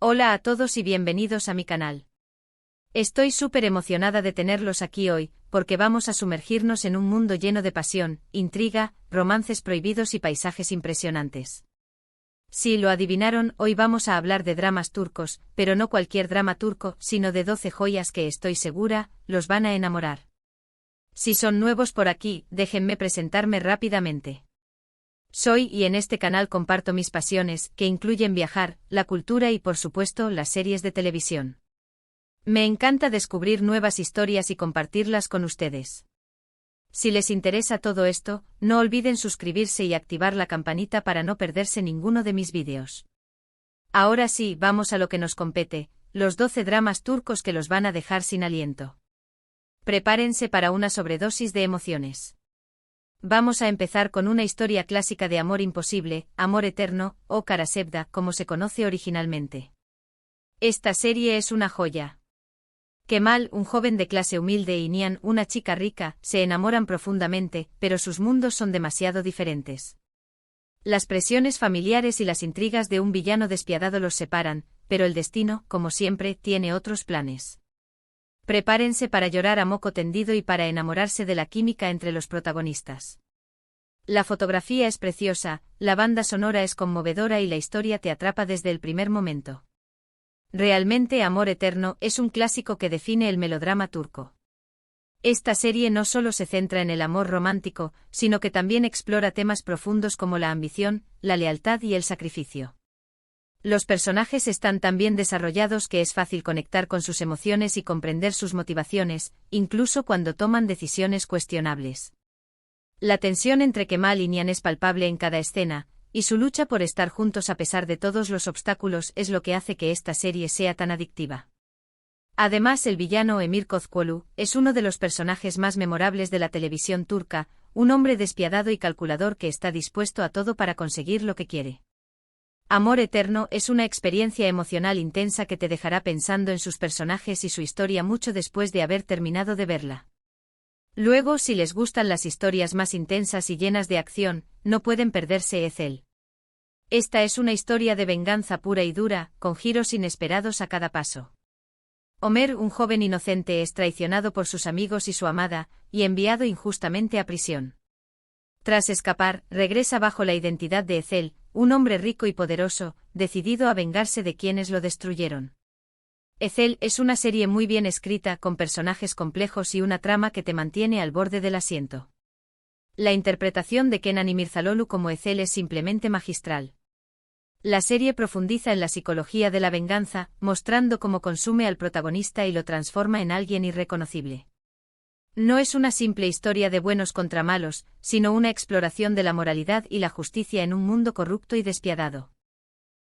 Hola a todos y bienvenidos a mi canal. Estoy súper emocionada de tenerlos aquí hoy, porque vamos a sumergirnos en un mundo lleno de pasión, intriga, romances prohibidos y paisajes impresionantes. Si lo adivinaron, hoy vamos a hablar de dramas turcos, pero no cualquier drama turco, sino de 12 joyas que estoy segura, los van a enamorar. Si son nuevos por aquí, déjenme presentarme rápidamente. Soy y en este canal comparto mis pasiones, que incluyen viajar, la cultura y por supuesto las series de televisión. Me encanta descubrir nuevas historias y compartirlas con ustedes. Si les interesa todo esto, no olviden suscribirse y activar la campanita para no perderse ninguno de mis vídeos. Ahora sí, vamos a lo que nos compete, los 12 dramas turcos que los van a dejar sin aliento. Prepárense para una sobredosis de emociones. Vamos a empezar con una historia clásica de amor imposible, amor eterno, o Kara Sevda, como se conoce originalmente. Esta serie es una joya. Kemal, un joven de clase humilde, y Nihan, una chica rica, se enamoran profundamente, pero sus mundos son demasiado diferentes. Las presiones familiares y las intrigas de un villano despiadado los separan, pero el destino, como siempre, tiene otros planes. Prepárense para llorar a moco tendido y para enamorarse de la química entre los protagonistas. La fotografía es preciosa, la banda sonora es conmovedora y la historia te atrapa desde el primer momento. Realmente Amor Eterno es un clásico que define el melodrama turco. Esta serie no solo se centra en el amor romántico, sino que también explora temas profundos como la ambición, la lealtad y el sacrificio. Los personajes están tan bien desarrollados que es fácil conectar con sus emociones y comprender sus motivaciones, incluso cuando toman decisiones cuestionables. La tensión entre Kemal y Nihan es palpable en cada escena, y su lucha por estar juntos a pesar de todos los obstáculos es lo que hace que esta serie sea tan adictiva. Además, el villano Emir Kozcuoglu es uno de los personajes más memorables de la televisión turca, un hombre despiadado y calculador que está dispuesto a todo para conseguir lo que quiere. Amor Eterno es una experiencia emocional intensa que te dejará pensando en sus personajes y su historia mucho después de haber terminado de verla. Luego, si les gustan las historias más intensas y llenas de acción, no pueden perderse Ezel. Esta es una historia de venganza pura y dura, con giros inesperados a cada paso. Ömer, un joven inocente, es traicionado por sus amigos y su amada, y enviado injustamente a prisión. Tras escapar, regresa bajo la identidad de Ezel, un hombre rico y poderoso, decidido a vengarse de quienes lo destruyeron. Ezel es una serie muy bien escrita, con personajes complejos y una trama que te mantiene al borde del asiento. La interpretación de Kenan İmirzalıoğlu como Ezel es simplemente magistral. La serie profundiza en la psicología de la venganza, mostrando cómo consume al protagonista y lo transforma en alguien irreconocible. No es una simple historia de buenos contra malos, sino una exploración de la moralidad y la justicia en un mundo corrupto y despiadado.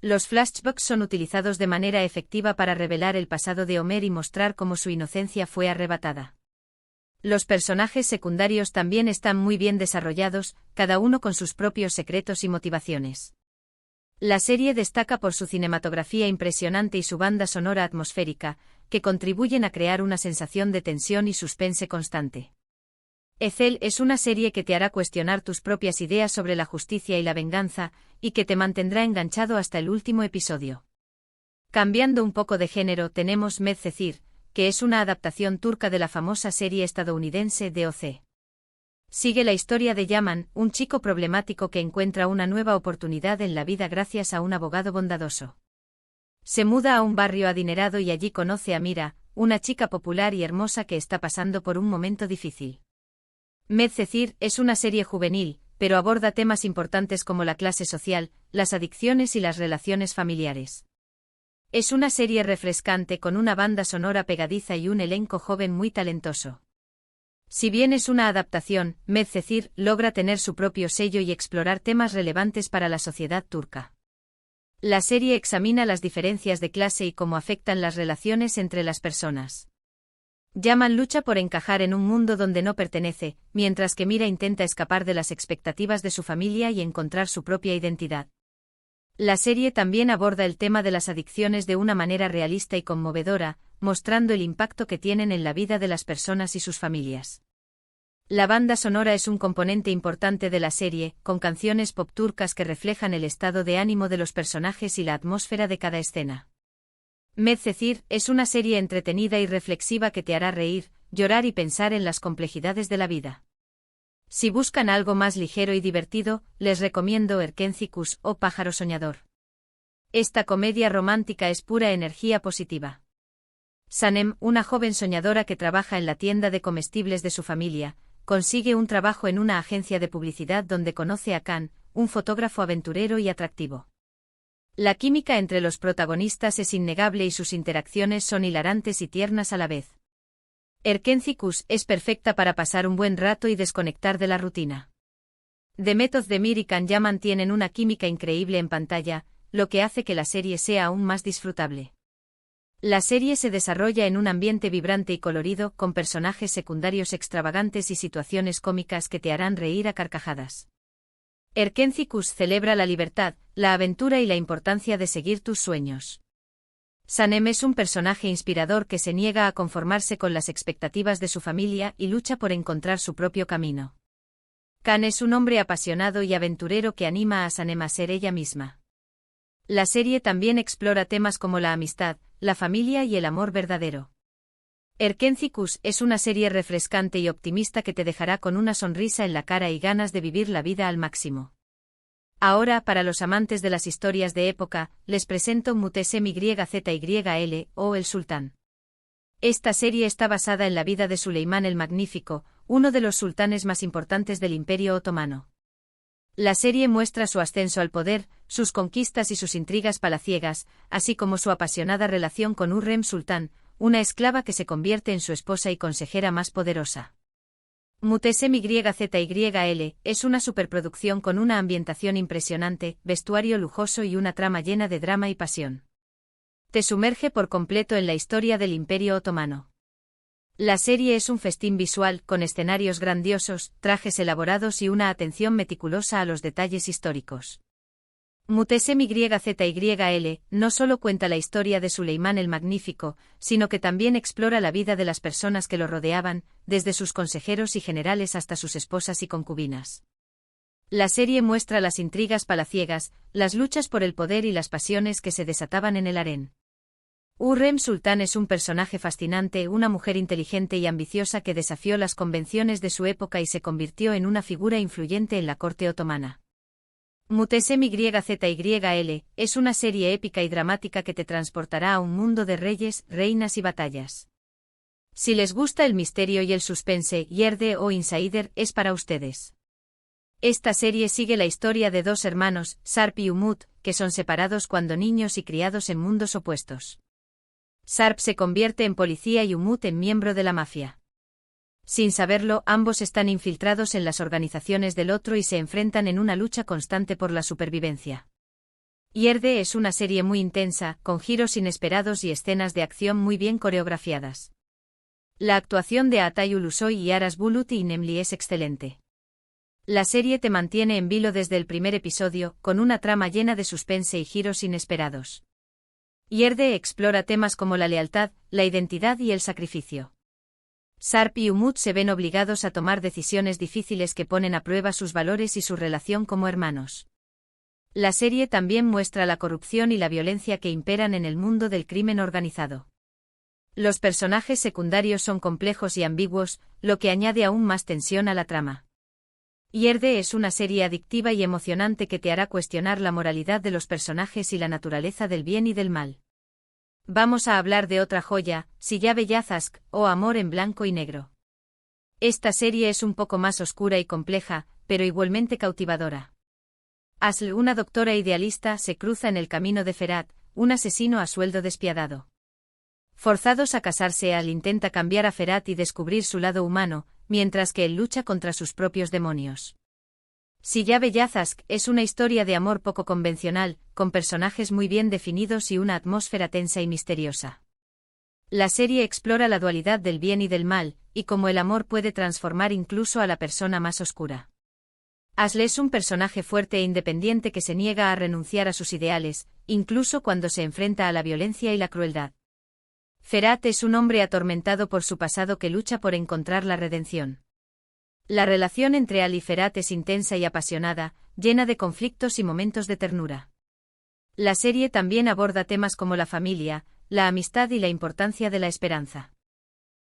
Los flashbacks son utilizados de manera efectiva para revelar el pasado de Ömer y mostrar cómo su inocencia fue arrebatada. Los personajes secundarios también están muy bien desarrollados, cada uno con sus propios secretos y motivaciones. La serie destaca por su cinematografía impresionante y su banda sonora atmosférica, que contribuyen a crear una sensación de tensión y suspense constante. Ezel es una serie que te hará cuestionar tus propias ideas sobre la justicia y la venganza, y que te mantendrá enganchado hasta el último episodio. Cambiando un poco de género, tenemos Medcezir, que es una adaptación turca de la famosa serie estadounidense DOC. Sigue la historia de Yaman, un chico problemático que encuentra una nueva oportunidad en la vida gracias a un abogado bondadoso. Se muda a un barrio adinerado y allí conoce a Mira, una chica popular y hermosa que está pasando por un momento difícil. Medcezir es una serie juvenil, pero aborda temas importantes como la clase social, las adicciones y las relaciones familiares. Es una serie refrescante con una banda sonora pegadiza y un elenco joven muy talentoso. Si bien es una adaptación, Medcezir logra tener su propio sello y explorar temas relevantes para la sociedad turca. La serie examina las diferencias de clase y cómo afectan las relaciones entre las personas. Yaman lucha por encajar en un mundo donde no pertenece, mientras que Mira intenta escapar de las expectativas de su familia y encontrar su propia identidad. La serie también aborda el tema de las adicciones de una manera realista y conmovedora, mostrando el impacto que tienen en la vida de las personas y sus familias. La banda sonora es un componente importante de la serie, con canciones pop turcas que reflejan el estado de ánimo de los personajes y la atmósfera de cada escena. Medcezir es una serie entretenida y reflexiva que te hará reír, llorar y pensar en las complejidades de la vida. Si buscan algo más ligero y divertido, les recomiendo Erkencikus o Pájaro Soñador. Esta comedia romántica es pura energía positiva. Sanem, una joven soñadora que trabaja en la tienda de comestibles de su familia, consigue un trabajo en una agencia de publicidad donde conoce a Kan, un fotógrafo aventurero y atractivo. La química entre los protagonistas es innegable y sus interacciones son hilarantes y tiernas a la vez. Erkencikus es perfecta para pasar un buen rato y desconectar de la rutina. Demet Özdemir y Kan ya mantienen una química increíble en pantalla, lo que hace que la serie sea aún más disfrutable. La serie se desarrolla en un ambiente vibrante y colorido, con personajes secundarios extravagantes y situaciones cómicas que te harán reír a carcajadas. Erkencikus celebra la libertad, la aventura y la importancia de seguir tus sueños. Sanem es un personaje inspirador que se niega a conformarse con las expectativas de su familia y lucha por encontrar su propio camino. Kan es un hombre apasionado y aventurero que anima a Sanem a ser ella misma. La serie también explora temas como la amistad, la familia y el amor verdadero. Erkencikus es una serie refrescante y optimista que te dejará con una sonrisa en la cara y ganas de vivir la vida al máximo. Ahora, para los amantes de las historias de época, les presento Muhteşem Yzyl o El Sultán. Esta serie está basada en la vida de Suleimán el Magnífico, uno de los sultanes más importantes del Imperio Otomano. La serie muestra su ascenso al poder, sus conquistas y sus intrigas palaciegas, así como su apasionada relación con Hürrem Sultán, una esclava que se convierte en su esposa y consejera más poderosa. Muhteşem Yzyl es una superproducción con una ambientación impresionante, vestuario lujoso y una trama llena de drama y pasión. Te sumerge por completo en la historia del Imperio Otomano. La serie es un festín visual, con escenarios grandiosos, trajes elaborados y una atención meticulosa a los detalles históricos. Muhteşem Yzyl no solo cuenta la historia de Suleimán el Magnífico, sino que también explora la vida de las personas que lo rodeaban, desde sus consejeros y generales hasta sus esposas y concubinas. La serie muestra las intrigas palaciegas, las luchas por el poder y las pasiones que se desataban en el harén. Hürrem Sultán es un personaje fascinante, una mujer inteligente y ambiciosa que desafió las convenciones de su época y se convirtió en una figura influyente en la corte otomana. Muhteşem Yzyl es una serie épica y dramática que te transportará a un mundo de reyes, reinas y batallas. Si les gusta el misterio y el suspense, Yerde o Insider es para ustedes. Esta serie sigue la historia de dos hermanos, Sarp y Umut, que son separados cuando niños y criados en mundos opuestos. Sarp se convierte en policía y Umut en miembro de la mafia. Sin saberlo, ambos están infiltrados en las organizaciones del otro y se enfrentan en una lucha constante por la supervivencia. Yerde es una serie muy intensa, con giros inesperados y escenas de acción muy bien coreografiadas. La actuación de Atay Ulusoy y Aras Bulut y Nemli es excelente. La serie te mantiene en vilo desde el primer episodio, con una trama llena de suspense y giros inesperados. Yerde explora temas como la lealtad, la identidad y el sacrificio. Sarp y Umut se ven obligados a tomar decisiones difíciles que ponen a prueba sus valores y su relación como hermanos. La serie también muestra la corrupción y la violencia que imperan en el mundo del crimen organizado. Los personajes secundarios son complejos y ambiguos, lo que añade aún más tensión a la trama. Yerde es una serie adictiva y emocionante que te hará cuestionar la moralidad de los personajes y la naturaleza del bien y del mal. Vamos a hablar de otra joya, Siyah Beyaz Aşk, o Amor en blanco y negro. Esta serie es un poco más oscura y compleja, pero igualmente cautivadora. Asl, una doctora idealista, se cruza en el camino de Ferhat, un asesino a sueldo despiadado. Forzados a casarse, Al intenta cambiar a Ferhat y descubrir su lado humano, mientras que él lucha contra sus propios demonios. Siyah Beyaz Aşk es una historia de amor poco convencional, con personajes muy bien definidos y una atmósfera tensa y misteriosa. La serie explora la dualidad del bien y del mal, y cómo el amor puede transformar incluso a la persona más oscura. Asl es un personaje fuerte e independiente que se niega a renunciar a sus ideales, incluso cuando se enfrenta a la violencia y la crueldad. Ferhat es un hombre atormentado por su pasado que lucha por encontrar la redención. La relación entre Al y Ferhat es intensa y apasionada, llena de conflictos y momentos de ternura. La serie también aborda temas como la familia, la amistad y la importancia de la esperanza.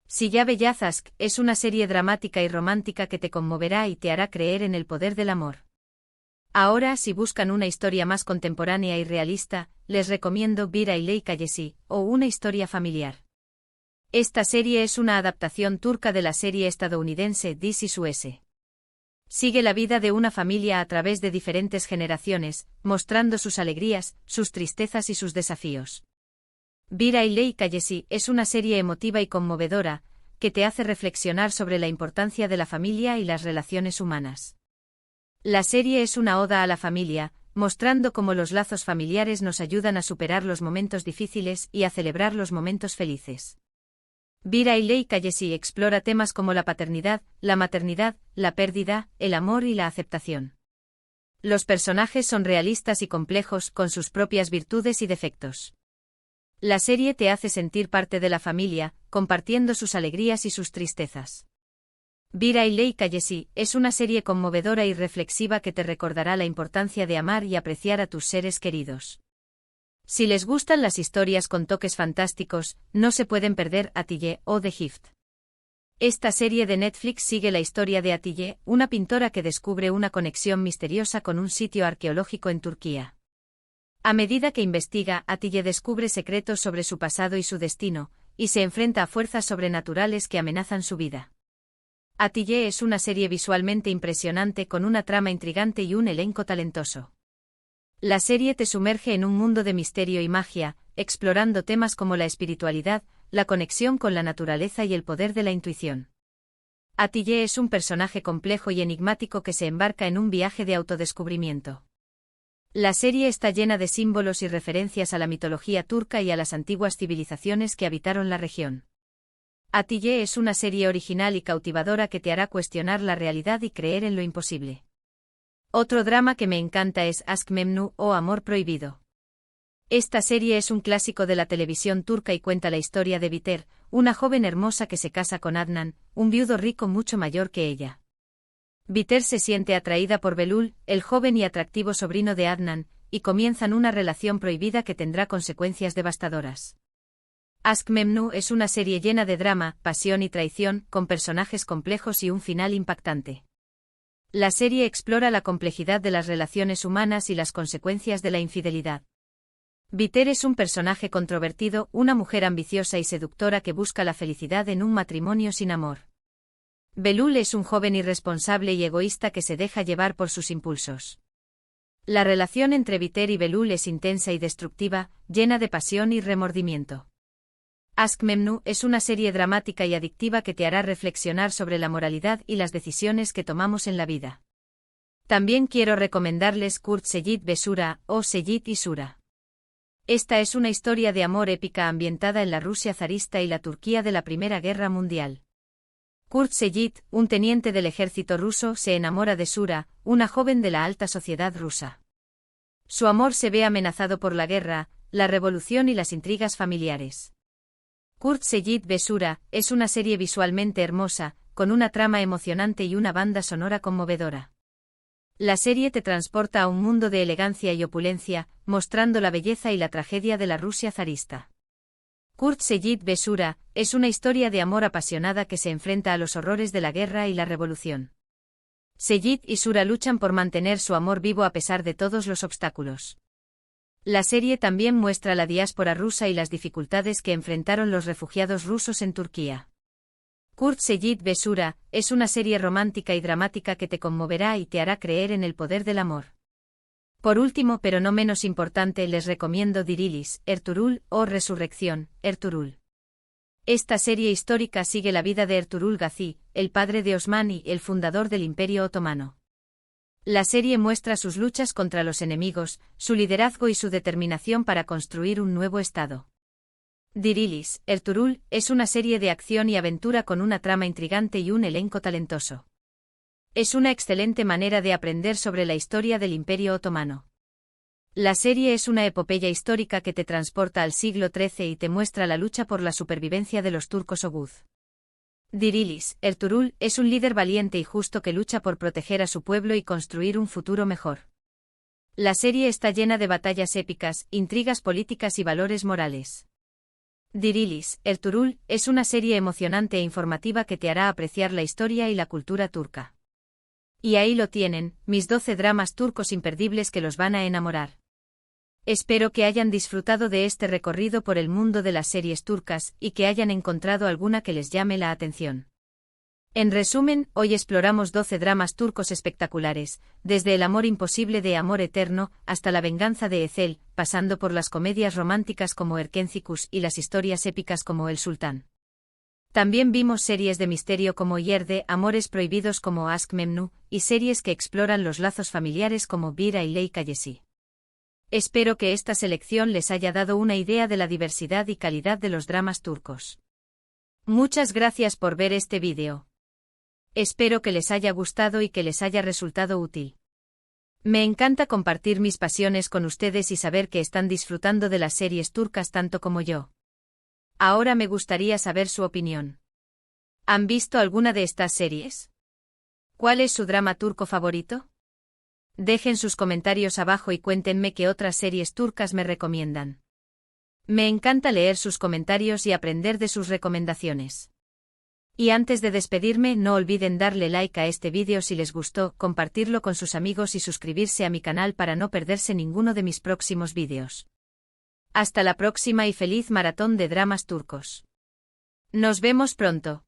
Silla Bellazask es una serie dramática y romántica que te conmoverá y te hará creer en el poder del amor. Ahora, si buscan una historia más contemporánea y realista, les recomiendo Bir Aile Kayesi, o Una historia familiar. Esta serie es una adaptación turca de la serie estadounidense This Is Us. Sigue la vida de una familia a través de diferentes generaciones, mostrando sus alegrías, sus tristezas y sus desafíos. Bir Aile Kayesi es una serie emotiva y conmovedora, que te hace reflexionar sobre la importancia de la familia y las relaciones humanas. La serie es una oda a la familia, mostrando cómo los lazos familiares nos ayudan a superar los momentos difíciles y a celebrar los momentos felices. Bir Aile Kayesi explora temas como la paternidad, la maternidad, la pérdida, el amor y la aceptación. Los personajes son realistas y complejos, con sus propias virtudes y defectos. La serie te hace sentir parte de la familia, compartiendo sus alegrías y sus tristezas. Bir Aile Kayesi es una serie conmovedora y reflexiva que te recordará la importancia de amar y apreciar a tus seres queridos. Si les gustan las historias con toques fantásticos, no se pueden perder Atiye o The Gift. Esta serie de Netflix sigue la historia de Atiye, una pintora que descubre una conexión misteriosa con un sitio arqueológico en Turquía. A medida que investiga, Atiye descubre secretos sobre su pasado y su destino, y se enfrenta a fuerzas sobrenaturales que amenazan su vida. Atiye es una serie visualmente impresionante con una trama intrigante y un elenco talentoso. La serie te sumerge en un mundo de misterio y magia, explorando temas como la espiritualidad, la conexión con la naturaleza y el poder de la intuición. Atiye es un personaje complejo y enigmático que se embarca en un viaje de autodescubrimiento. La serie está llena de símbolos y referencias a la mitología turca y a las antiguas civilizaciones que habitaron la región. Atiye es una serie original y cautivadora que te hará cuestionar la realidad y creer en lo imposible. Otro drama que me encanta es Aşk Memnu o Amor Prohibido. Esta serie es un clásico de la televisión turca y cuenta la historia de Biter, una joven hermosa que se casa con Adnan, un viudo rico mucho mayor que ella. Biter se siente atraída por Belul, el joven y atractivo sobrino de Adnan, y comienzan una relación prohibida que tendrá consecuencias devastadoras. Aşk Memnu es una serie llena de drama, pasión y traición, con personajes complejos y un final impactante. La serie explora la complejidad de las relaciones humanas y las consecuencias de la infidelidad. Biter es un personaje controvertido, una mujer ambiciosa y seductora que busca la felicidad en un matrimonio sin amor. Belul es un joven irresponsable y egoísta que se deja llevar por sus impulsos. La relación entre Biter y Belul es intensa y destructiva, llena de pasión y remordimiento. Aşk Memnu es una serie dramática y adictiva que te hará reflexionar sobre la moralidad y las decisiones que tomamos en la vida. También quiero recomendarles Kurt Seyit ve Sura, o Seyit y Sura. Esta es una historia de amor épica ambientada en la Rusia zarista y la Turquía de la Primera Guerra Mundial. Kurt Seyit, un teniente del ejército ruso, se enamora de Sura, una joven de la alta sociedad rusa. Su amor se ve amenazado por la guerra, la revolución y las intrigas familiares. Kurt Seyit ve Sura es una serie visualmente hermosa, con una trama emocionante y una banda sonora conmovedora. La serie te transporta a un mundo de elegancia y opulencia, mostrando la belleza y la tragedia de la Rusia zarista. Kurt Seyit ve Sura es una historia de amor apasionada que se enfrenta a los horrores de la guerra y la revolución. Seyit y Sura luchan por mantener su amor vivo a pesar de todos los obstáculos. La serie también muestra la diáspora rusa y las dificultades que enfrentaron los refugiados rusos en Turquía. Kurt Seyit ve Sura es una serie romántica y dramática que te conmoverá y te hará creer en el poder del amor. Por último, pero no menos importante, les recomiendo Dirilis, Ertuğrul, o Resurrección, Ertuğrul. Esta serie histórica sigue la vida de Ertuğrul Gazi, el padre de Osman y el fundador del Imperio Otomano. La serie muestra sus luchas contra los enemigos, su liderazgo y su determinación para construir un nuevo estado. Dirilis, Ertuğrul, es una serie de acción y aventura con una trama intrigante y un elenco talentoso. Es una excelente manera de aprender sobre la historia del Imperio Otomano. La serie es una epopeya histórica que te transporta al siglo XIII y te muestra la lucha por la supervivencia de los turcos oguz. Dirilis, Ertuğrul, es un líder valiente y justo que lucha por proteger a su pueblo y construir un futuro mejor. La serie está llena de batallas épicas, intrigas políticas y valores morales. Dirilis, Ertuğrul, es una serie emocionante e informativa que te hará apreciar la historia y la cultura turca. Y ahí lo tienen, mis 12 dramas turcos imperdibles que los van a enamorar. Espero que hayan disfrutado de este recorrido por el mundo de las series turcas y que hayan encontrado alguna que les llame la atención. En resumen, hoy exploramos 12 dramas turcos espectaculares, desde El amor imposible de Amor eterno hasta La venganza de Ezel, pasando por las comedias románticas como Erkencikus y las historias épicas como El Sultán. También vimos series de misterio como Yerde, Amores prohibidos como Aşk Memnu, y series que exploran los lazos familiares como Bir Aile Kayesi. Espero que esta selección les haya dado una idea de la diversidad y calidad de los dramas turcos. Muchas gracias por ver este vídeo. Espero que les haya gustado y que les haya resultado útil. Me encanta compartir mis pasiones con ustedes y saber que están disfrutando de las series turcas tanto como yo. Ahora me gustaría saber su opinión. ¿Han visto alguna de estas series? ¿Cuál es su drama turco favorito? Dejen sus comentarios abajo y cuéntenme qué otras series turcas me recomiendan. Me encanta leer sus comentarios y aprender de sus recomendaciones. Y antes de despedirme, no olviden darle like a este vídeo si les gustó, compartirlo con sus amigos y suscribirse a mi canal para no perderse ninguno de mis próximos vídeos. Hasta la próxima y feliz maratón de dramas turcos. Nos vemos pronto.